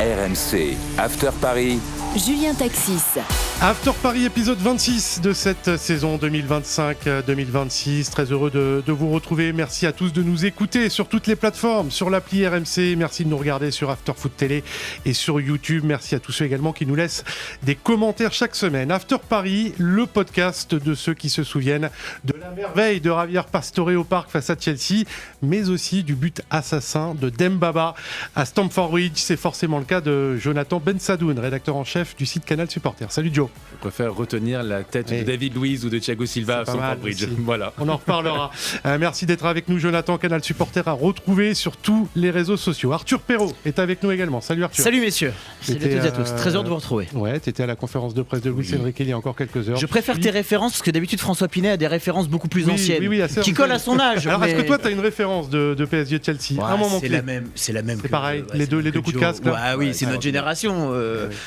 RMC After Paris. Julien Taxis. After Paris, épisode 26 de cette saison 2025-2026. Très heureux de vous retrouver. Merci à tous de nous écouter sur toutes les plateformes, sur l'appli RMC. Merci de nous regarder sur After Foot Télé et sur YouTube. Merci à tous ceux également qui nous laissent des commentaires chaque semaine. After Paris, le podcast de ceux qui se souviennent de la merveille de Javier Pastore au parc face à Chelsea, mais aussi du but assassin de Dembaba à Stamford Bridge. C'est forcément le cas de Jonathan Bensadoun, rédacteur en chef du site Canal Supporter. Salut Joe. Je préfère retenir la tête de David Luiz ou de Thiago Silva à Stamford Bridge. Voilà. On en reparlera. Merci d'être avec nous, Jonathan. Canal Supporter à retrouver sur tous les réseaux sociaux. Arthur Perrault est avec nous également. Salut Arthur. Salut messieurs. Salut à toutes et à tous. Très heureux de vous retrouver. Ouais, tu étais à la conférence de presse de Luis Enrique il y a encore quelques heures. Je préfère tes références parce que d'habitude François Pinet a des références beaucoup plus anciennes qui collent à son âge. Alors est-ce que toi tu as une référence de PSG de Chelsea à un moment clé? C'est la même. C'est pareil, les deux coups de casque. Oui, c'est notre génération.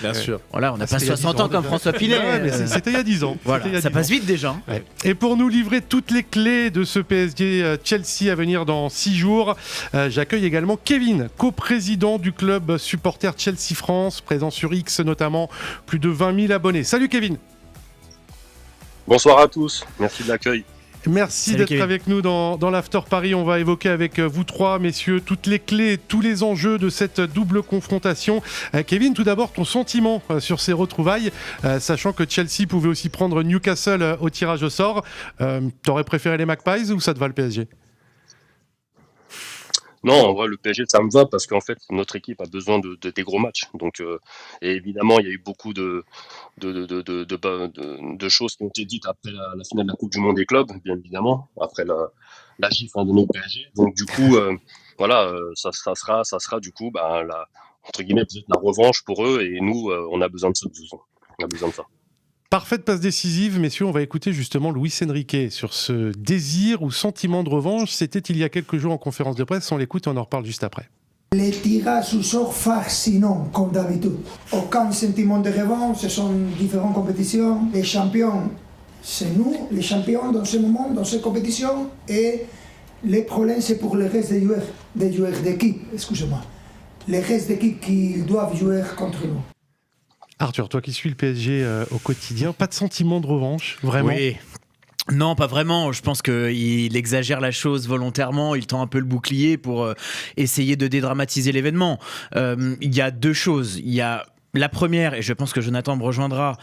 Bien sûr. Voilà, on n'a pas 60 ans comme François Pinet. C'était il y a 10 ans. Voilà, ça passe vite déjà. Ouais. Et pour nous livrer toutes les clés de ce PSG Chelsea à venir dans 6 jours, j'accueille également Kevin, coprésident du club supporter Chelsea France, présent sur X notamment, plus de 20 000 abonnés. Salut Kevin. Bonsoir à tous, merci de l'accueil. Merci d'être Kevin. Avec nous dans l'After Paris. On va évoquer avec vous trois, messieurs, toutes les clés, tous les enjeux de cette double confrontation. Kevin, tout d'abord, ton sentiment sur ces retrouvailles, sachant que Chelsea pouvait aussi prendre Newcastle au tirage au sort. T'aurais préféré les Magpies ou ça te va le PSG ? Non, en vrai, le PSG, ça me va parce qu'en fait, notre équipe a besoin des gros matchs. Donc, et évidemment, il y a eu beaucoup de choses qui ont été dites après la finale de la Coupe du Monde des clubs, bien évidemment, après la gifle de nos PSG. Donc, du coup, ça sera du coup, entre guillemets, peut-être la revanche pour eux. Et nous, on a besoin de ça. On a besoin de ça. Parfaite passe décisive, messieurs, on va écouter justement Luis Enrique sur ce désir ou sentiment de revanche. C'était il y a quelques jours en conférence de presse, on l'écoute et on en reparle juste après. Les tirages au sort fascinants, comme d'habitude. Aucun sentiment de revanche, ce sont différentes compétitions. Les champions, c'est nous, les champions dans ce moment, dans ces compétitions. Et les problèmes, c'est pour le reste des joueurs d'équipe, excusez-moi. Les restes d'équipe qui doivent jouer contre nous. Arthur, toi qui suis le PSG au quotidien, pas de sentiment de revanche, vraiment ? Oui. Non, pas vraiment. Je pense qu'il exagère la chose volontairement. Il tend un peu le bouclier pour essayer de dédramatiser l'événement. Il y a deux choses. Il y a la première, et je pense que Jonathan me rejoindra,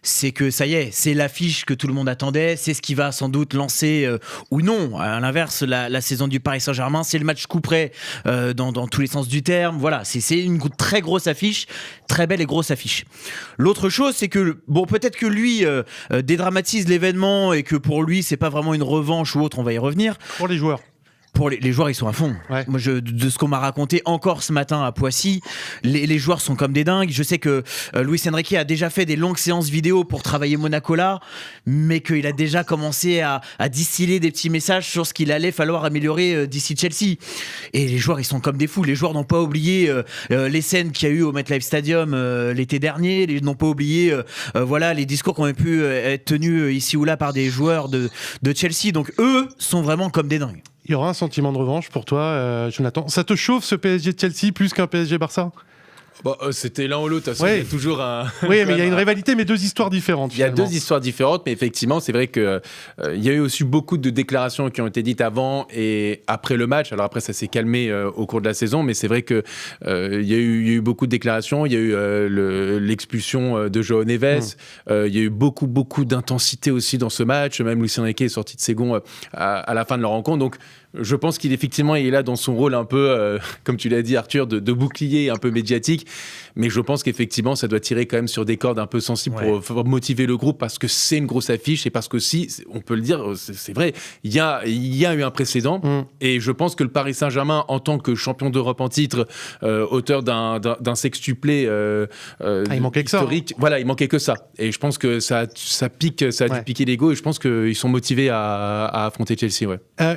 c'est que ça y est, c'est l'affiche que tout le monde attendait, c'est ce qui va sans doute lancer ou non, à l'inverse, la saison du Paris Saint-Germain, c'est le match coup près dans tous les sens du terme, voilà, c'est une très grosse affiche, très belle et grosse affiche. L'autre chose, c'est que, bon, peut-être que lui dédramatise l'événement et que pour lui, c'est pas vraiment une revanche ou autre, on va y revenir. Pour les joueurs. Pour les joueurs, ils sont à fond. Ouais. Moi, de ce qu'on m'a raconté encore ce matin à Poissy, les joueurs sont comme des dingues. Je sais que Luis Enrique a déjà fait des longues séances vidéo pour travailler Monaco là, mais qu'il a déjà commencé à distiller des petits messages sur ce qu'il allait falloir améliorer d'ici Chelsea. Et les joueurs, ils sont comme des fous. Les joueurs n'ont pas oublié les scènes qu'il y a eu au MetLife Stadium l'été dernier. Ils n'ont pas oublié les discours qui ont pu être tenus ici ou là par des joueurs de Chelsea. Donc eux sont vraiment comme des dingues. Il y aura un sentiment de revanche pour toi, Jonathan. Ça te chauffe ce PSG de Chelsea plus qu'un PSG Barça ? C'était l'un ou l'autre. Il y a toujours un. Oui, mais il y a une rivalité, mais deux histoires différentes. Il y a deux histoires différentes, mais effectivement, c'est vrai que il y a eu aussi beaucoup de déclarations qui ont été dites avant et après le match. Alors après, ça s'est calmé au cours de la saison, mais c'est vrai que il y a eu beaucoup de déclarations. Il y a eu l'expulsion de João Neves. Il y a eu beaucoup d'intensité aussi dans ce match. Même Luis Enrique est sorti de ses gonds à la fin de la rencontre. Donc je pense qu'il est là dans son rôle un peu, comme tu l'as dit Arthur, de bouclier un peu médiatique. Mais je pense qu'effectivement, ça doit tirer quand même sur des cordes un peu sensibles pour motiver le groupe parce que c'est une grosse affiche et parce que on peut le dire, c'est vrai, il y a eu un précédent et je pense que le Paris Saint-Germain, en tant que champion d'Europe en titre, auteur d'un sextuplé il manquait historique, que ça, il manquait que ça. Et je pense que ça a dû piquer l'ego et je pense qu'ils sont motivés à affronter Chelsea.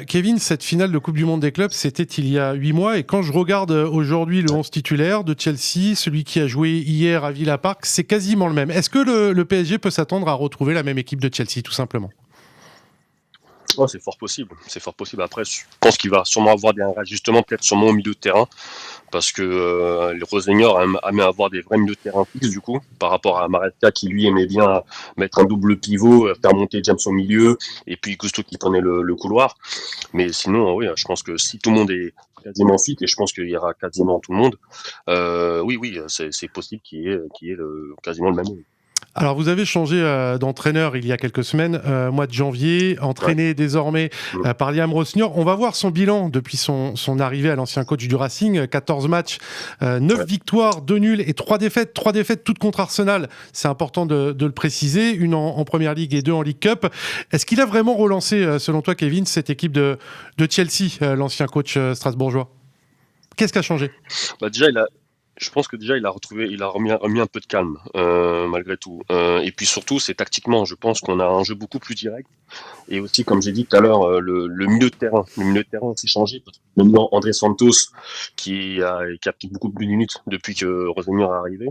Kevin, cette finale de Coupe du Monde des clubs, c'était il y a 8 mois et quand je regarde aujourd'hui le 11 titulaire de Chelsea, celui qui a joué hier à Villa Park, c'est quasiment le même. Est-ce que le PSG peut s'attendre à retrouver la même équipe de Chelsea, tout simplement ? Ouais, c'est fort possible. C'est fort possible. Après, je pense qu'il va sûrement avoir des ajustements, peut-être sûrement au milieu de terrain, parce que les Rosenior aiment avoir des vrais milieux de terrain fixes, du coup, par rapport à Maresca qui, lui, aimait bien mettre un double pivot, faire monter James au milieu, et puis Gusto qui prenait le couloir. Mais sinon, oui, je pense que si tout le monde est quasiment fit, et je pense qu'il y aura quasiment tout le monde, oui, c'est possible qu'il y ait quasiment le même monde. Alors, vous avez changé d'entraîneur il y a quelques semaines, mois de janvier, entraîné désormais par Liam Rosenior. On va voir son bilan depuis son arrivée à l'ancien coach du Racing. 14 matchs, 9 victoires, 2 nuls et 3 défaites. 3 défaites toutes contre Arsenal. C'est important de le préciser. Une en Première Ligue et 2 en League Cup. Est-ce qu'il a vraiment relancé, selon toi, Kevin, cette équipe de Chelsea, l'ancien coach strasbourgeois ? Qu'est-ce qui a changé ? Déjà, je pense que déjà il a remis un peu de calme malgré tout. Et puis surtout, c'est tactiquement. Je pense qu'on a un jeu beaucoup plus direct. Et aussi, comme j'ai dit tout à l'heure, le milieu de terrain. Le milieu de terrain s'est changé. Maintenant, André Santos, qui a pris beaucoup plus de minutes depuis que Rosenior est arrivé,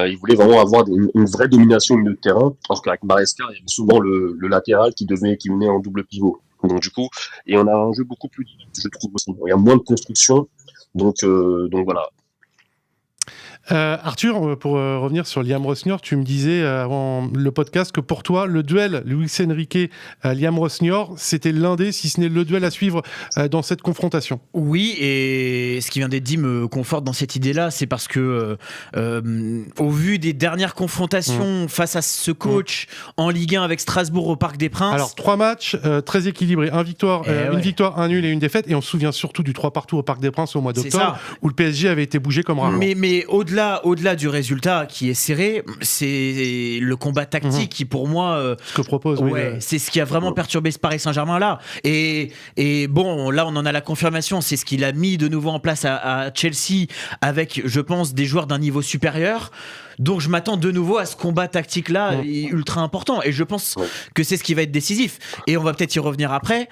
il voulait vraiment avoir une vraie domination au milieu de terrain. Alors qu'avec Maresca, il y avait souvent le latéral qui venait en double pivot. Donc du coup, et on a un jeu beaucoup plus direct, je trouve aussi. Il y a moins de construction. Donc voilà. Arthur, pour revenir sur Liam Rosenior, tu me disais avant le podcast que pour toi, le duel Luis Enrique-Liam Rosenior, c'était l'un des, si ce n'est le duel à suivre dans cette confrontation. Oui, et ce qui vient d'être dit me conforte dans cette idée-là, c'est parce que au vu des dernières confrontations face à ce coach en Ligue 1 avec Strasbourg au Parc des Princes... Alors, 3 matchs très équilibrés, une victoire, un nul et une défaite, et on se souvient surtout du 3 partout au Parc des Princes au mois d'octobre, où le PSG avait été bougé comme rarement. Mais au-delà du résultat qui est serré, c'est le combat tactique qui, pour moi, ce que propose, c'est ce qui a vraiment perturbé ce Paris Saint-Germain là. Et bon, là, on en a la confirmation. C'est ce qu'il a mis de nouveau en place à Chelsea avec, je pense, des joueurs d'un niveau supérieur. Donc je m'attends de nouveau à ce combat tactique-là ultra important. Et je pense que c'est ce qui va être décisif. Et on va peut-être y revenir après.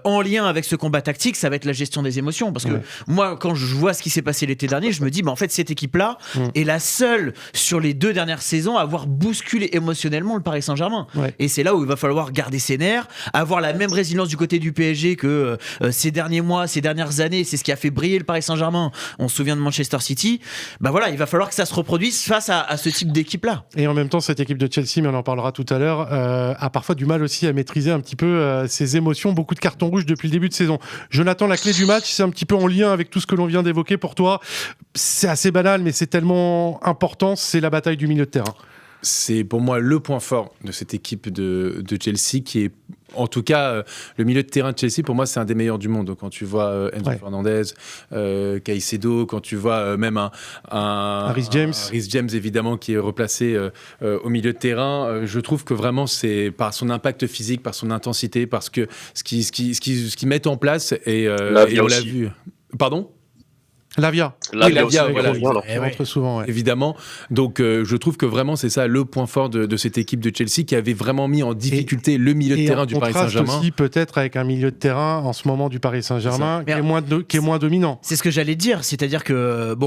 En lien avec ce combat tactique, ça va être la gestion des émotions. Parce que moi, quand je vois ce qui s'est passé l'été dernier, je me dis, en fait, cette équipe-là est la seule sur les 2 dernières saisons à avoir bousculé émotionnellement le Paris Saint-Germain. Et c'est là où il va falloir garder ses nerfs, avoir la même résilience du côté du PSG que ces derniers mois, ces dernières années. C'est ce qui a fait briller le Paris Saint-Germain. On se souvient de Manchester City. Voilà, il va falloir que ça se reproduise face à ce type d'équipe-là. Et en même temps, cette équipe de Chelsea, mais on en parlera tout à l'heure, a parfois du mal aussi à maîtriser un petit peu ses émotions. Beaucoup de cartons rouges depuis le début de saison. Jonathan, la clé du match, c'est un petit peu en lien avec tout ce que l'on vient d'évoquer pour toi. C'est assez banal, mais c'est tellement important, c'est la bataille du milieu de terrain. C'est pour moi le point fort de cette équipe de Chelsea qui est, en tout cas, le milieu de terrain de Chelsea, pour moi, c'est un des meilleurs du monde. Quand tu vois Enzo Fernandez, Caicedo, quand tu vois même un Reece James. Reece James, évidemment, qui est replacé au milieu de terrain, je trouve que vraiment, c'est par son impact physique, par son intensité, parce que ce qu'ils mettent en place, et on l'a vu. Pardon ? Lavia, voilà, qui rentre souvent. Évidemment. Donc, je trouve que vraiment, c'est ça le point fort de cette équipe de Chelsea qui avait vraiment mis en difficulté le milieu de terrain du Paris Saint-Germain. Aussi peut-être avec un milieu de terrain en ce moment du Paris Saint-Germain qui est moins dominant. C'est ce que j'allais dire, c'est-à-dire que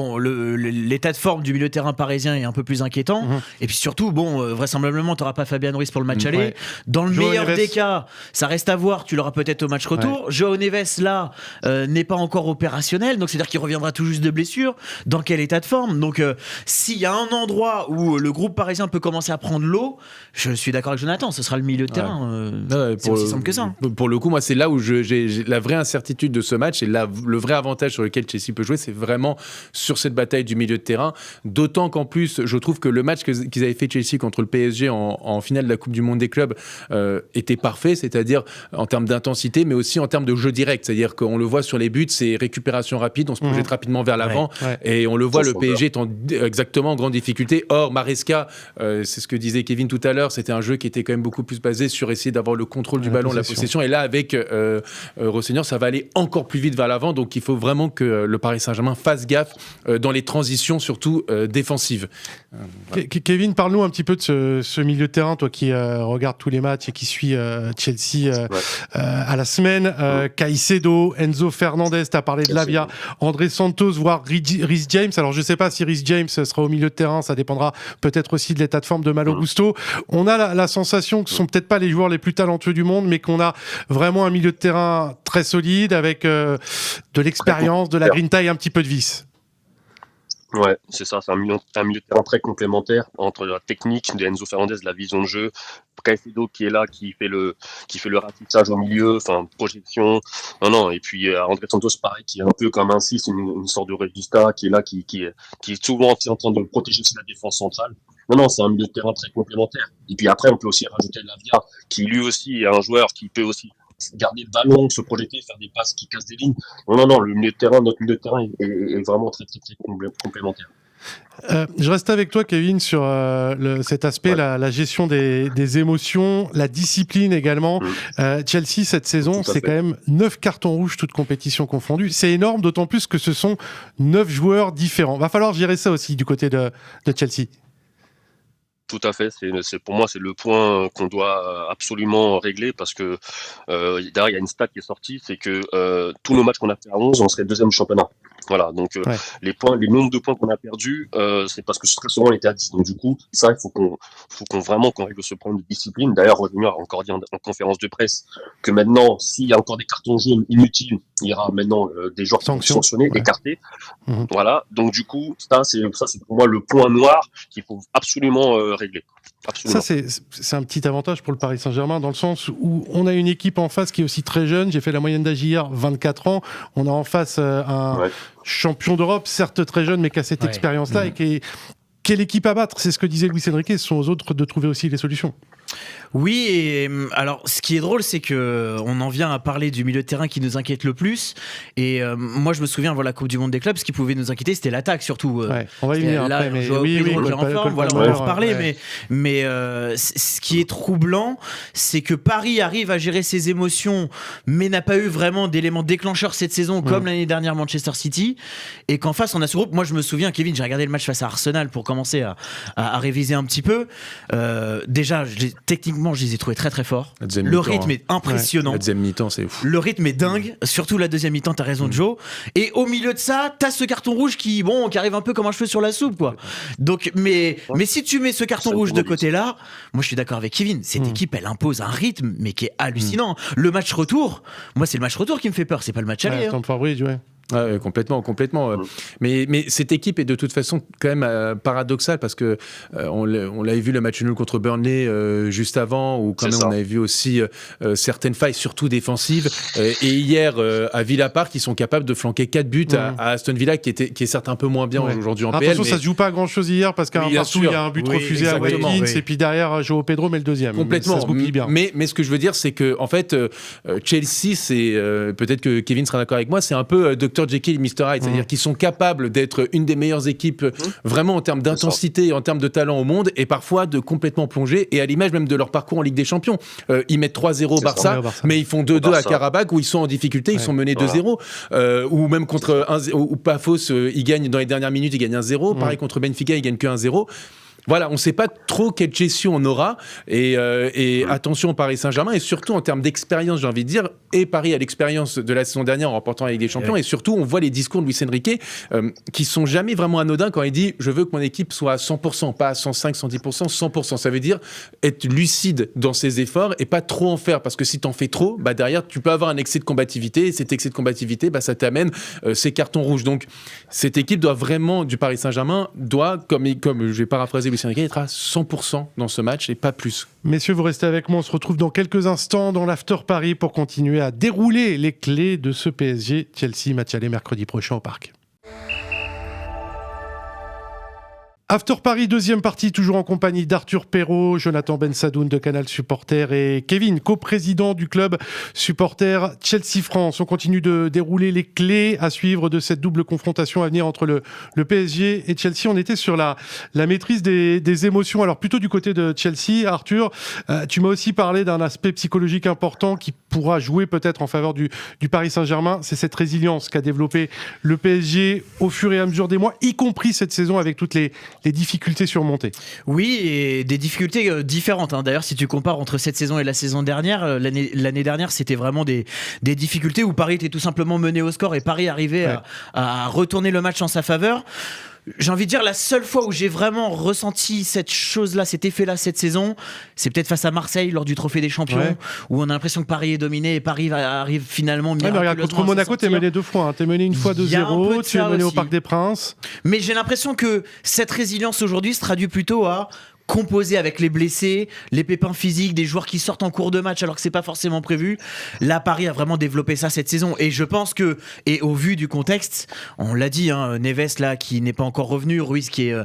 l'état de forme du milieu de terrain parisien est un peu plus inquiétant. Et puis surtout, vraisemblablement, tu n'auras pas Fabien Ruiz pour le match aller. Dans le meilleur des cas, ça reste à voir. Tu l'auras peut-être au match retour. Joao Neves là n'est pas encore opérationnel, donc c'est-à-dire qu'il reviendra tout juste de blessure. Dans quel état de forme? Donc s'il y a un endroit où le groupe parisien peut commencer à prendre l'eau, je suis d'accord avec Jonathan, ce sera le milieu de terrain. C'est aussi simple que ça. Pour le coup, moi, c'est là où j'ai la vraie incertitude de ce match et le vrai avantage sur lequel Chelsea peut jouer, c'est vraiment sur cette bataille du milieu de terrain. D'autant qu'en plus, je trouve que le match qu'ils avaient fait Chelsea contre le PSG en finale de la Coupe du Monde des clubs était parfait, c'est-à-dire en termes d'intensité, mais aussi en termes de jeu direct. C'est-à-dire qu'on le voit sur les buts, c'est récupération rapide, on se projette rapidement vers l'avant et on le voit, le PSG est exactement en grande difficulté. Or, Maresca, c'est ce que disait Kevin tout à l'heure, c'était un jeu qui était quand même beaucoup plus basé sur essayer d'avoir le contrôle du ballon, la possession. Et là, avec Rosenior, ça va aller encore plus vite vers l'avant. Donc, il faut vraiment que le Paris Saint-Germain fasse gaffe dans les transitions, surtout défensives. Kevin, parle-nous un petit peu de ce milieu de terrain, toi qui regardes tous les matchs et qui suis Chelsea à la semaine. Caicedo, Enzo Fernandez, tu as parlé de Lavia, André Santos, Santos, voire Reece James. Alors je ne sais pas si Reece James sera au milieu de terrain, ça dépendra peut-être aussi de l'état de forme de Malo Gusto. On a la sensation que ce sont peut-être pas les joueurs les plus talentueux du monde, mais qu'on a vraiment un milieu de terrain très solide avec de l'expérience, de la grinta et un petit peu de vis. Ouais, c'est ça, c'est un milieu de terrain très complémentaire entre la technique de Enzo Fernandez, la vision de jeu, Caicedo qui est là, qui fait le ratissage au milieu, enfin projection. Non, et puis André Santos pareil, qui est un peu comme un 6, une sorte de regista qui est là, qui est souvent en train de protéger aussi la défense centrale. Non, c'est un milieu de terrain très complémentaire. Et puis après, on peut aussi rajouter Lavia, qui lui aussi est un joueur qui peut aussi garder le ballon, se projeter, faire des passes qui cassent des lignes. Non, notre milieu de terrain est vraiment très, très, très complémentaire. Je reste avec toi, Kevin, sur cet aspect, la gestion des émotions, la discipline également. Chelsea, cette saison, c'est quand même 9 cartons rouges, toutes compétitions confondues. C'est énorme, d'autant plus que ce sont 9 joueurs différents. Va falloir gérer ça aussi du côté de Chelsea. Tout à fait, pour moi c'est le point qu'on doit absolument régler parce que d'ailleurs il y a une stat qui est sortie, c'est que tous nos matchs qu'on a fait à 11, on serait deuxième du championnat. Voilà, donc les nombres de points qu'on a perdus, c'est parce que très souvent on était à 10. Donc du coup, ça il faut qu'on vraiment qu'on règle ce problème de discipline. D'ailleurs, Roger a encore dit en conférence de presse que maintenant, s'il y a encore des cartons jaunes inutiles, il y aura maintenant des joueurs sanctionnés, écartés. Voilà, donc du coup, ça c'est pour moi le point noir qu'il faut absolument régler. Absolument. Ça, c'est un petit avantage pour le Paris Saint-Germain dans le sens où on a une équipe en face qui est aussi très jeune. J'ai fait la moyenne d'âge hier, 24 ans. On a en face un champion d'Europe, certes très jeune, mais qui a cette expérience-là et qui est l'équipe à battre. C'est ce que disait Luis Enrique. Ce sont aux autres de trouver aussi les solutions. Oui, et alors ce qui est drôle, c'est que on en vient à parler du milieu de terrain qui nous inquiète le plus. Et moi, je me souviens, la Coupe du Monde des clubs, ce qui pouvait nous inquiéter, c'était l'attaque surtout. On va y venir après, mais on va en reparler. Mais ce qui est troublant, c'est que Paris arrive à gérer ses émotions, mais n'a pas eu vraiment d'éléments déclencheurs cette saison, comme l'année dernière Manchester City, et qu'en face on a ce groupe. Moi, je me souviens, Kevin, j'ai regardé le match face à Arsenal pour commencer à réviser un petit peu. Déjà, techniquement, je les ai trouvés très très forts. Le rythme est impressionnant. La deuxième mi-temps, c'est fou. Le rythme est dingue, surtout la deuxième mi-temps, t'as raison Joe. Et au milieu de ça, t'as ce carton rouge qui arrive un peu comme un cheveu sur la soupe, quoi. Donc, mais si tu mets ce carton rouge de côté là, moi je suis d'accord avec Kevin, cette équipe elle impose un rythme mais qui est hallucinant. Le match retour, moi c'est le match retour qui me fait peur, c'est pas le match aller. Complètement. Mais cette équipe est de toute façon quand même paradoxale parce que on l'avait vu le match nul contre Burnley juste avant, où quand même on avait vu aussi certaines failles, surtout défensives. Et hier à Villa Park, ils sont capables de flanquer 4 buts à Aston Villa, qui est certes un peu moins bien aujourd'hui en PL. Attention, ça se joue pas à grand chose hier parce qu'à un partout il y a un but refusé à Watkins et puis derrière João Pedro met le deuxième. Complètement. Ça se goupille bien. Mais ce que je veux dire, c'est que en fait Chelsea, c'est peut-être que Kevin sera d'accord avec moi, c'est un peu Dr Jekyll et Mr Hyde, c'est-à-dire qu'ils sont capables d'être une des meilleures équipes vraiment en termes d'intensité et en termes de talent au monde, et parfois de complètement plonger, et à l'image même de leur parcours en Ligue des Champions. Ils mettent 3-0 Barça, mais ils font 2-2 à Karabakh où ils sont en difficulté, ils sont menés 2-0, ou même contre ou Pafos, ils gagnent dans les dernières minutes, ils gagnent 1-0, pareil contre Benfica, ils gagnent que 1-0. Voilà, on ne sait pas trop quelle gestion on aura, et attention au Paris Saint-Germain, et surtout en termes d'expérience, j'ai envie de dire, et Paris a l'expérience de la saison dernière en remportant la Ligue des Champions, et surtout on voit les discours de Luis Enrique qui sont jamais vraiment anodins quand il dit « je veux que mon équipe soit à 100%, pas à 105, 110%, 100%. » Ça veut dire être lucide dans ses efforts et pas trop en faire, parce que si t'en fais trop, derrière tu peux avoir un excès de combativité, et cet excès de combativité, ça t'amène ces cartons rouges. Donc cette équipe doit vraiment, du Paris Saint-Germain, doit, comme je vais paraphraser Luis Enrique, être à 100% dans ce match et pas plus. Messieurs, vous restez avec moi, on se retrouve dans quelques instants dans l'After Paris pour continuer à dérouler les clés de ce PSG Chelsea, match aller mercredi prochain au Parc. After Paris, deuxième partie, toujours en compagnie d'Arthur Perrault, Jonathan Bensadoun de Canal Supporter et Kevin, coprésident du club supporter Chelsea France. On continue de dérouler les clés à suivre de cette double confrontation à venir entre le PSG et Chelsea. On était sur la maîtrise des émotions. Alors plutôt du côté de Chelsea, Arthur, tu m'as aussi parlé d'un aspect psychologique important qui pourra jouer peut-être en faveur du Paris Saint-Germain. C'est cette résilience qu'a développé le PSG au fur et à mesure des mois, y compris cette saison avec toutes les les difficultés surmontées. Oui, et des difficultés différentes. D'ailleurs, si tu compares entre cette saison et la saison dernière, l'année dernière, c'était vraiment des difficultés où Paris était tout simplement mené au score et Paris arrivait à retourner le match en sa faveur. J'ai envie de dire, la seule fois où j'ai vraiment ressenti cette chose-là, cet effet-là cette saison, c'est peut-être face à Marseille lors du Trophée des Champions, où on a l'impression que Paris est dominé et Paris arrive finalement miraculeusement. Mais regarde, contre Monaco, t'es mené 2 fois. Hein. T'es mené une fois 2-0, tu es mené au Parc des Princes. Mais j'ai l'impression que cette résilience aujourd'hui se traduit plutôt à composé avec les blessés, les pépins physiques, des joueurs qui sortent en cours de match alors que c'est pas forcément prévu. Là, Paris a vraiment développé ça cette saison et je pense que, et au vu du contexte, on l'a dit, Neves là qui n'est pas encore revenu, Ruiz qui est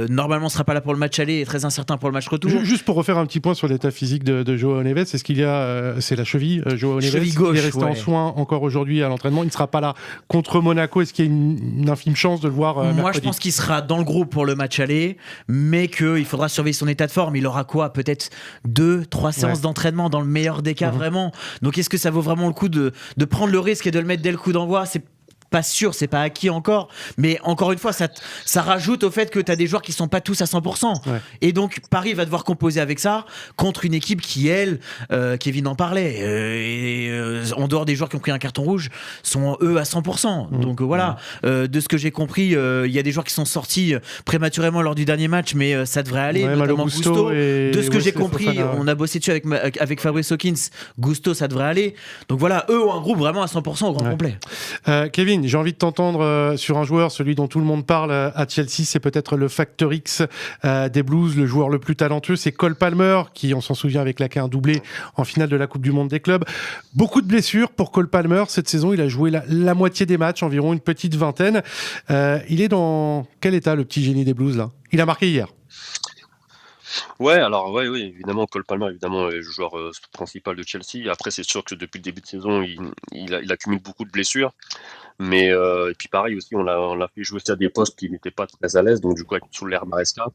normalement sera pas là pour le match aller et très incertain pour le match retour. Juste pour refaire un petit point sur l'état physique de Joao Neves, est-ce qu'il y a, c'est la cheville, Joao Neves, cheville gauche, il est resté en soins encore aujourd'hui à l'entraînement, il ne sera pas là contre Monaco, est-ce qu'il y a une infime chance de le voir mercredi? Moi je pense qu'il sera dans le groupe pour le match aller, mais qu'il faudra surveiller son état de forme. Il aura quoi, peut-être 2-3 séances d'entraînement dans le meilleur des cas, vraiment. Donc est-ce que ça vaut vraiment le coup de prendre le risque et de le mettre dès le coup d'envoi? C'est pas sûr, c'est pas acquis encore, mais encore une fois ça rajoute au fait que tu as des joueurs qui sont pas tous à 100%, et donc Paris va devoir composer avec ça contre une équipe qui, elle, Kevin en parlait, en dehors des joueurs qui ont pris un carton rouge, sont eux à 100%, donc voilà, de ce que j'ai compris, il y a des joueurs qui sont sortis prématurément lors du dernier match, mais ça devrait aller, notamment Gusto, de ce que j'ai compris, Fofana, on a bossé dessus avec Fabrice Hawkins, Gusto ça devrait aller, donc voilà, eux ont un groupe vraiment à 100% au grand complet. Kevin, j'ai envie de t'entendre sur un joueur, celui dont tout le monde parle à Chelsea, c'est peut-être le facteur X des Blues, le joueur le plus talentueux, c'est Cole Palmer, qui, on s'en souvient, avait claqué un doublé en finale de la Coupe du Monde des clubs. Beaucoup de blessures pour Cole Palmer. Cette saison, il a joué la moitié des matchs, environ une petite vingtaine. Il est dans quel état, le petit génie des Blues, là? Il a marqué hier. Oui, évidemment, Cole Palmer, évidemment, est le joueur principal de Chelsea. Après, c'est sûr que depuis le début de saison, il accumule beaucoup de blessures. Mais et puis pareil aussi, on l'a fait jouer à des postes qui n'étaient pas très à l'aise, donc du coup, avec sous l'air Maresca.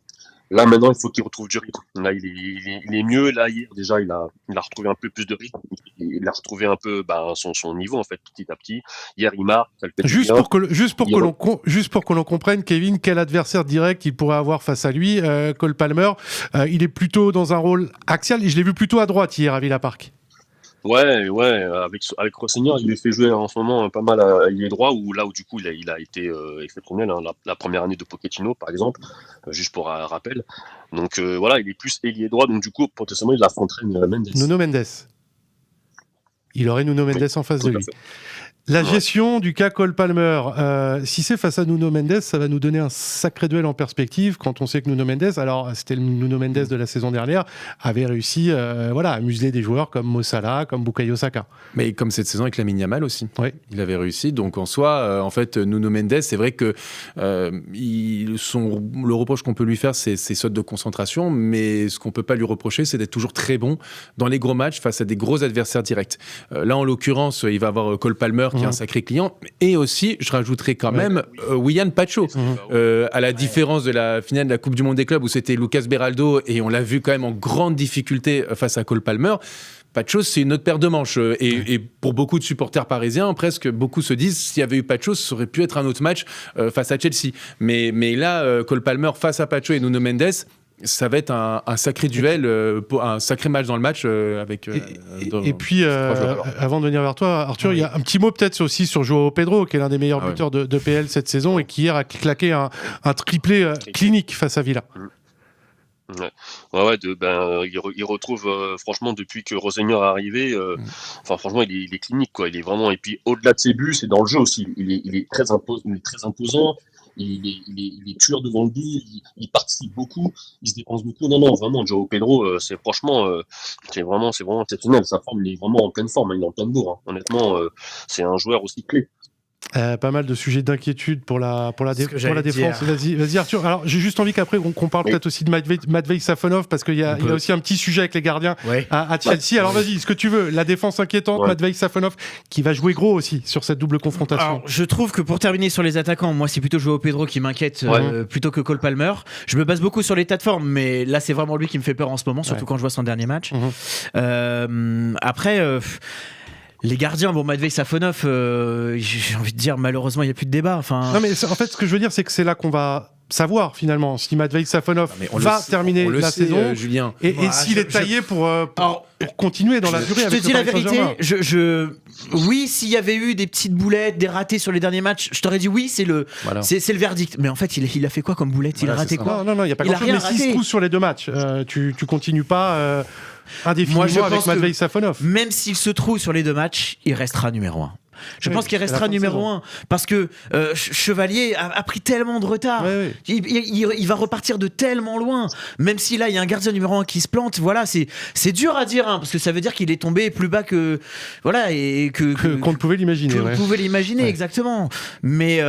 Là, maintenant, il faut qu'il retrouve du rythme. Là, il est mieux. Là, hier, déjà, il a retrouvé un peu plus de rythme. Il a retrouvé un peu son niveau, en fait, petit à petit. Hier, il marque. Juste pour que l'on comprenne, Kevin, quel adversaire direct il pourrait avoir face à lui, Cole Palmer. Il est plutôt dans un rôle axial. Je l'ai vu plutôt à droite hier à Villa Park. Ouais, avec Rossignol, il lui fait jouer en ce moment pas mal à ailier droit, où du coup il a été exceptionnel, hein, la première année de Pochettino par exemple, juste pour un rappel. Donc voilà, il est plus ailier droit, donc du coup potentiellement il affronterait Mendes. Nuno Mendes. Il aurait Nuno Mendes en face de lui. La gestion du cas Cole Palmer, si c'est face à Nuno Mendes, ça va nous donner un sacré duel en perspective quand on sait que Nuno Mendes, alors c'était le Nuno Mendes de la saison dernière, avait réussi à museler des joueurs comme Mo Salah, comme Bukayo Saka. Mais comme cette saison avec Lamine Yamal aussi, il avait réussi. Donc en soi, en fait, Nuno Mendes, c'est vrai que le reproche qu'on peut lui faire, c'est ses sautes de concentration, mais ce qu'on peut pas lui reprocher, c'est d'être toujours très bon dans les gros matchs face à des gros adversaires directs. Là, en l'occurrence, il va avoir Cole Palmer qui est un sacré client, et aussi, je rajouterai quand même Willian Pacho, à la différence de la finale de la Coupe du Monde des clubs où c'était Lucas Beraldo, et on l'a vu quand même en grande difficulté face à Cole Palmer. Pachos, c'est une autre paire de manches. Et pour beaucoup de supporters parisiens, presque, beaucoup se disent, s'il y avait eu Pachos, ça aurait pu être un autre match face à Chelsea. Mais là, Cole Palmer face à Pacho et Nuno Mendes, ça va être un sacré duel, un sacré match dans le match. Et puis, avant de venir vers toi, Arthur, il y a un petit mot peut-être aussi sur Joao Pedro, qui est l'un des meilleurs buteurs de PL cette saison et qui hier a claqué un triplé clinique face à Villa. Il retrouve franchement depuis que Rossignol est arrivé, franchement il est clinique quoi, il est vraiment, et puis au-delà de ses buts, c'est dans le jeu aussi, il est très imposant, il est tueur devant le but, il participe beaucoup, il se dépense beaucoup. Non, vraiment, Joao Pedro, c'est vraiment exceptionnel. Sa forme, il est vraiment en pleine forme, il est en pleine bourre. Hein. Honnêtement, c'est un joueur aussi clé. Pas mal de sujets d'inquiétude pour la défense. Vas-y Arthur. Alors j'ai juste envie qu'après qu'on parle peut-être aussi de Matvei Safonov, parce qu'il y a aussi un petit sujet avec les gardiens à Chelsea. Alors vas-y, ce que tu veux. La défense inquiétante, Matvei Safonov qui va jouer gros aussi sur cette double confrontation. Alors, je trouve que pour terminer sur les attaquants, moi c'est plutôt Joao Pedro qui m'inquiète plutôt que Cole Palmer. Je me base beaucoup sur l'état de forme, mais là c'est vraiment lui qui me fait peur en ce moment, surtout quand je vois son dernier match. Après. Les gardiens, Matvei Safonov, j'ai envie de dire, malheureusement, il n'y a plus de débat. Non, mais en fait, ce que je veux dire, c'est que c'est là qu'on va savoir finalement si Matvei Safonov va terminer la saison, Julien. Et s'il est taillé pour continuer dans la durée. Je te dis la vérité. Oui, s'il y avait eu des petites boulettes, des ratés sur les derniers matchs, je t'aurais dit oui, c'est le verdict. Mais en fait, il a fait quoi comme boulette ? Il a raté quoi ? Non, il n'y a pas grand-chose. Mais s'il se trouve sur les 2 matchs, tu continues pas indéfiniment avec Matvei Safonov. Même s'il se trouve sur les 2 matchs, il restera numéro 1. Je pense qu'il restera numéro 1 parce que Chevalier a pris tellement de retard. Il va repartir de tellement loin. Même si là il y a un gardien numéro 1 qui se plante, voilà, c'est dur à dire parce que ça veut dire qu'il est tombé plus bas que et qu'on ne pouvait l'imaginer. On pouvait l'imaginer exactement. Mais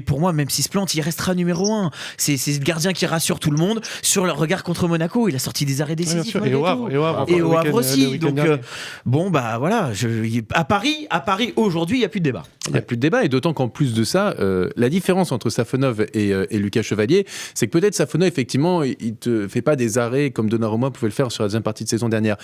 pour moi, même s'il se plante, il restera numéro 1. C'est le gardien qui rassure tout le monde. Sur le regard contre Monaco, il a sorti des arrêts décisifs. Et au Havre aussi. Donc voilà. À Paris aujourd'hui. Il n'y a plus de débat. Il n'y a plus de débat, et d'autant qu'en plus de ça, la différence entre Safonov et Lucas Chevalier, c'est que peut-être Safonov, effectivement, il ne te fait pas des arrêts comme Donnarumma pouvait le faire sur la deuxième partie de saison dernière,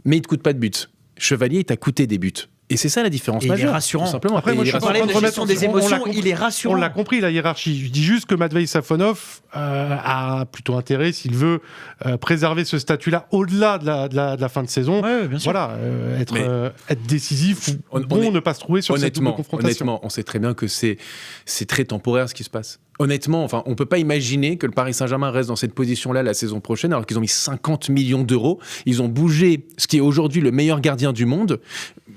mais il ne te coûte pas de buts. Chevalier, il t'a coûté des buts. Et c'est ça la différence majeure. Il est rassurant. Tout simplement. Après, moi, je parlais de gestion des émotions, il est rassurant. On l'a compris, la hiérarchie. Je dis juste que Matvei Safonov a plutôt intérêt, s'il veut préserver ce statut-là au-delà de la fin de saison. Ouais, bien sûr. Voilà, être décisif ou ne pas se trouver sur cette double confrontation. Honnêtement, on sait très bien que c'est très temporaire ce qui se passe. Honnêtement, on ne peut pas imaginer que le Paris Saint-Germain reste dans cette position-là la saison prochaine, alors qu'ils ont mis 50 millions d'euros. Ils ont bougé ce qui est aujourd'hui le meilleur gardien du monde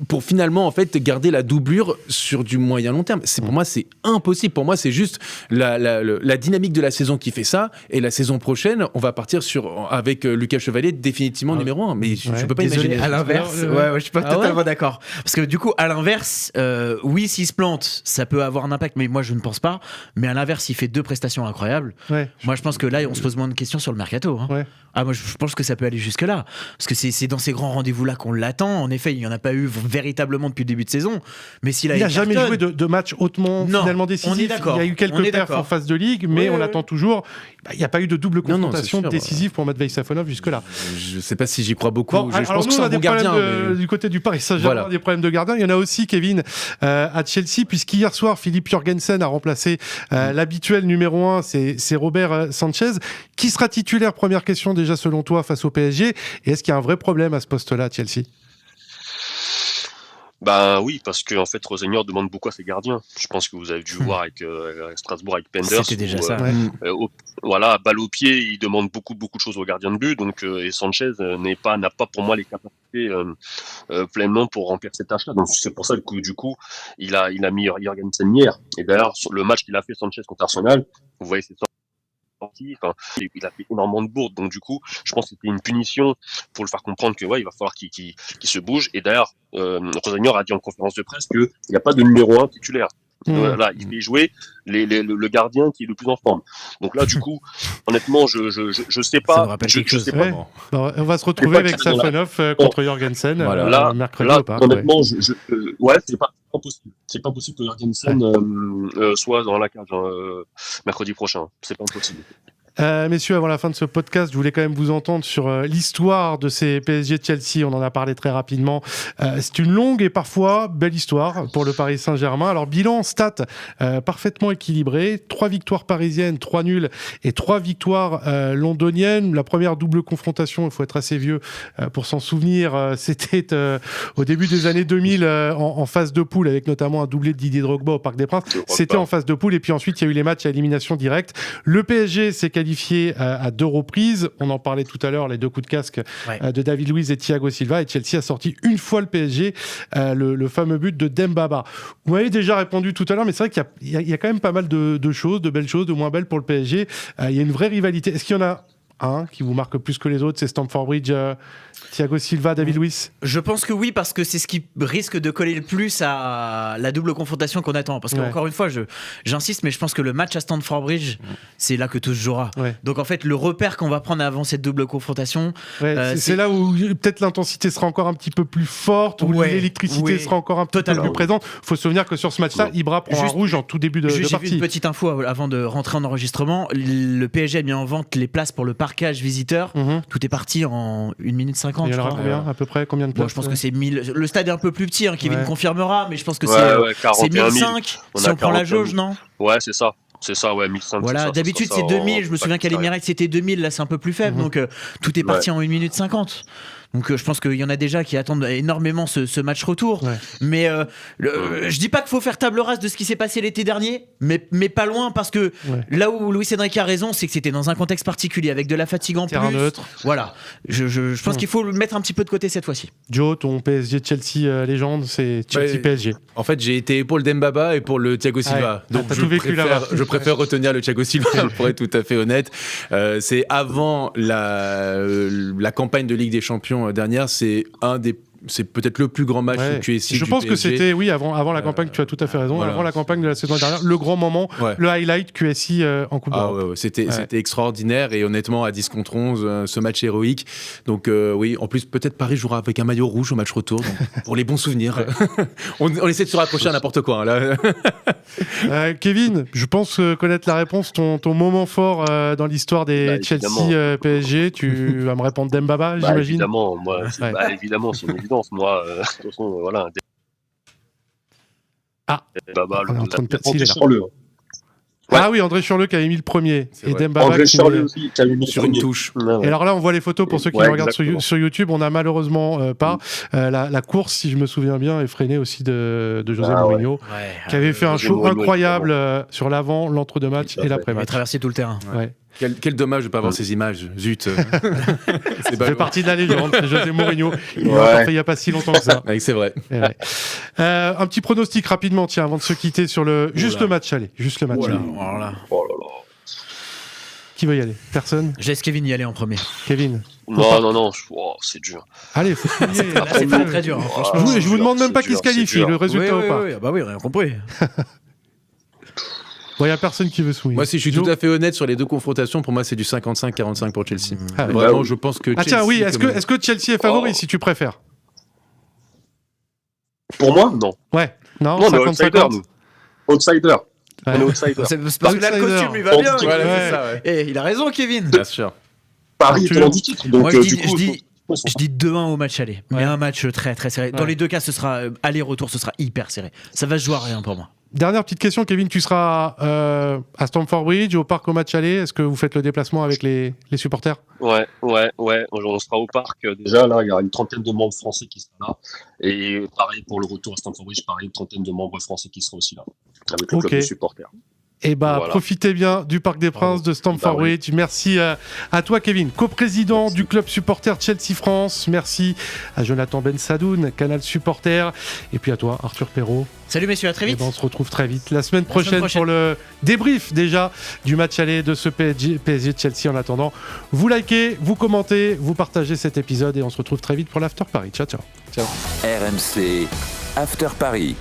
pour finalement, en fait, garder la doublure sur du moyen long terme. Pour moi, c'est impossible. Pour moi, c'est juste la dynamique de la saison qui fait ça. Et la saison prochaine, on va partir avec Lucas Chevalier définitivement numéro 1. Mais je ne peux pas imaginer. À l'inverse, je suis pas totalement d'accord. Parce que du coup, à l'inverse, oui, s'il se plante, ça peut avoir un impact, mais moi, je ne pense pas. Mais à l'inverse, il fait 2 prestations incroyables. Moi, je pense que là, on se pose moins de questions sur le mercato. Moi, je pense que ça peut aller jusque-là. Parce que c'est dans ces grands rendez-vous-là qu'on l'attend. En effet, il n'y en a pas eu véritablement depuis le début de saison. Mais s'il n'a jamais joué de match hautement finalement décisif. On est d'accord. Il y a eu quelques perfs en phase de ligue, mais on attend toujours. Il n'y a pas eu de double confrontation décisive pour Matvei Safonov jusque-là. Je ne sais pas si j'y crois beaucoup. Bon, je pense que c'est un bon gardien. Du côté du Paris Saint-Germain, des problèmes de gardien. Il y en a aussi, Kevin, à Chelsea, puisqu'hier soir, Philippe Jorgensen a remplacé l'habituel numéro 1, c'est Robert Sanchez. Qui sera titulaire, première question déjà selon toi, face au PSG? Et est-ce qu'il y a un vrai problème à ce poste-là à Chelsea? Oui, parce que en fait, Rosenior demande beaucoup à ses gardiens. Je pense que vous avez dû voir avec Strasbourg, avec Penders. C'était déjà ça. Voilà, balle au pied, il demande beaucoup de choses aux gardiens de but. Donc, et Sanchez n'a pas pour moi les capacités pleinement pour remplir cette tâche-là. Donc c'est pour ça que du coup, il a mis Jorgensen hier. Et d'ailleurs, sur le match qu'il a fait Sanchez contre Arsenal, vous voyez c'est il a fait énormément de bourdes, donc du coup je pense que c'était une punition pour le faire comprendre que il va falloir qu'il se bouge. Et d'ailleurs Rosenior a dit en conférence de presse qu'il n'y a pas de numéro 1 titulaire. Là, il fait jouer le gardien qui est le plus en forme. Donc là, du coup, honnêtement, je sais pas. Ça me rappelle quelque chose. On va se retrouver avec Safonov contre Jorgensen mercredi là, au parc. Honnêtement, c'est pas possible. C'est pas possible que Jorgensen soit dans la cage mercredi prochain. C'est pas possible. Messieurs, avant la fin de ce podcast, je voulais quand même vous entendre sur l'histoire de ces PSG de Chelsea. On en a parlé très rapidement. C'est une longue et parfois belle histoire pour le Paris Saint-Germain. Alors, bilan, stats parfaitement équilibré. 3 victoires parisiennes, 3 nuls et 3 victoires londoniennes. La première double confrontation, il faut être assez vieux pour s'en souvenir, c'était au début des années 2000 en phase de poule, avec notamment un doublé de Didier Drogba au Parc des Princes. C'était en phase de poule, et puis ensuite, il y a eu les matchs à élimination directe. Le PSG s'est qualifié à 2 reprises. On en parlait tout à l'heure, les 2 coups de casque de David Luiz et Thiago Silva. Et Chelsea a sorti une fois le PSG, le fameux but de Dembaba. Vous m'avez déjà répondu tout à l'heure, mais c'est vrai qu'il y a quand même pas mal de choses, de belles choses, de moins belles pour le PSG. Il y a une vraie rivalité. Est-ce qu'il y en a un qui vous marque plus que les autres? C'est Stamford Bridge, Thiago Silva, David Luiz? Je pense que oui, parce que c'est ce qui risque de coller le plus à la double confrontation qu'on attend. Parce qu'encore une fois, j'insiste, mais je pense que le match à Stamford Bridge, c'est là que tout se jouera. Donc en fait, le repère qu'on va prendre avant cette double confrontation... c'est là où peut-être l'intensité sera encore un petit peu plus forte, où l'électricité sera encore un petit peu plus présente. Il faut se souvenir que sur ce match-là, Ibra prend un rouge en tout début de partie. J'ai vu une petite info avant de rentrer en enregistrement. Le PSG a mis en vente les places pour le parquage visiteur. Tout est parti en 1 minute 50. Il y en aura combien, à peu près? Combien de places? Je pense que c'est 1000. Le stade est un peu plus petit, Kevin confirmera, mais je pense que c'est 1005 si on prend la jauge, non? Ouais, c'est ça. C'est ça, ouais, 1500. Voilà, d'habitude c'est 2000, je me souviens qu'à l'Emirates c'était 2000, là c'est un peu plus faible, donc tout est parti en 1 minute 50. Donc je pense qu'il y en a déjà qui attendent énormément ce match retour. Ouais. Mais je dis pas qu'il faut faire table rase de ce qui s'est passé l'été dernier, mais pas loin, parce que là où Luis Enrique a raison, c'est que c'était dans un contexte particulier, avec de la fatigue en Terrain plus. neutre. Voilà, je pense qu'il faut le mettre un petit peu de côté cette fois-ci. Joe, ton PSG-Chelsea légende, c'est Chelsea-PSG. En fait, j'ai été pour le Dembaba et pour le Thiago Silva. Ouais. Donc t'as tout vécu là-bas. je préfère retenir le Thiago Silva, pour être tout à fait honnête. C'est avant la campagne de Ligue des Champions dernière, c'est peut-être le plus grand match du QSI. Je pense que c'était, avant la campagne, tu as tout à fait raison, avant la campagne de la saison dernière, le grand moment, le highlight QSI en Coupe d'Europe. C'était extraordinaire, et honnêtement, à 10 contre 11, ce match héroïque. Donc oui, en plus, peut-être Paris jouera avec un maillot rouge au match retour, donc, pour les bons souvenirs. on essaie de se raccrocher à n'importe quoi. Là. Kevin, je pense connaître la réponse, ton moment fort dans l'histoire des Chelsea-PSG, tu vas me répondre Dembaba, j'imagine. Évidemment, évidemment, c'est une évidence. Moi, de toute façon, voilà. Dembaba, André Churleux. Ah oui, André Churleux qui avait mis le premier. Et Dembaba André Churleux aussi qui avait mis sur une touche. Et alors là, on voit les photos pour ceux qui regardent sur YouTube. On n'a malheureusement pas la course, si je me souviens bien, est freinée aussi de José Mourinho, qui avait fait un show incroyable sur l'avant, l'entre-deux-matchs et l'après-match. Il a traversé tout le terrain. Quel dommage de ne pas avoir ces images. Zut. Ça fait partie de la légende, c'est José Mourinho. Il il n'y a pas si longtemps que ça. C'est vrai. Un petit pronostic rapidement, tiens, avant de se quitter sur le match aller. Juste le match aller. Oh là là. Qui veut y aller? Personne? Je laisse Kevin y aller en premier. Kevin? Non, c'est dur. Allez, faut se plier. Là, c'est très très dur. Franchement, je vous demande même pas qui se qualifie, le résultat ou pas. Bah oui, rien compris. Bon, il n'y a personne qui veut se mouiller. Moi, si je suis tout à fait honnête sur les deux confrontations, pour moi, c'est du 55-45 pour Chelsea. Vraiment, je pense que Chelsea... tiens, oui, est-ce que Chelsea est favori, si tu préfères? Pour moi, non. Ouais, non, 50-50. Outsider. On est outsider. C'est parce que là, le costume lui va bien. Et il a raison, Kevin. Bien sûr. Paris est du titre. Donc, moi, je dis 2-1 au match aller. Mais un match très très serré. Dans les deux cas, ce sera aller-retour, ce sera hyper serré. Ça va se jouer à rien pour moi. Dernière petite question, Kevin, tu seras à Stamford Bridge, au parc au match aller. Est-ce que vous faites le déplacement avec les supporters? Ouais. On sera au parc. Déjà, là, il y aura une trentaine de membres français qui seront là. Et pareil pour le retour à Stamford Bridge, pareil, une trentaine de membres français qui seront aussi là. Avec le club de supporters. Et profitez bien du Parc des Princes de Stamford Bridge. Merci à toi, Kevin, coprésident du club supporter Chelsea France. Merci à Jonathan Ben Sadoun, Canal Supporter. Et puis à toi, Arthur Perrault. Salut messieurs, à très vite. On se retrouve très vite la semaine prochaine pour le débrief déjà du match aller de ce PSG Chelsea. En attendant, vous likez, vous commentez, vous partagez cet épisode et on se retrouve très vite pour l'After Paris. Ciao. RMC After Paris.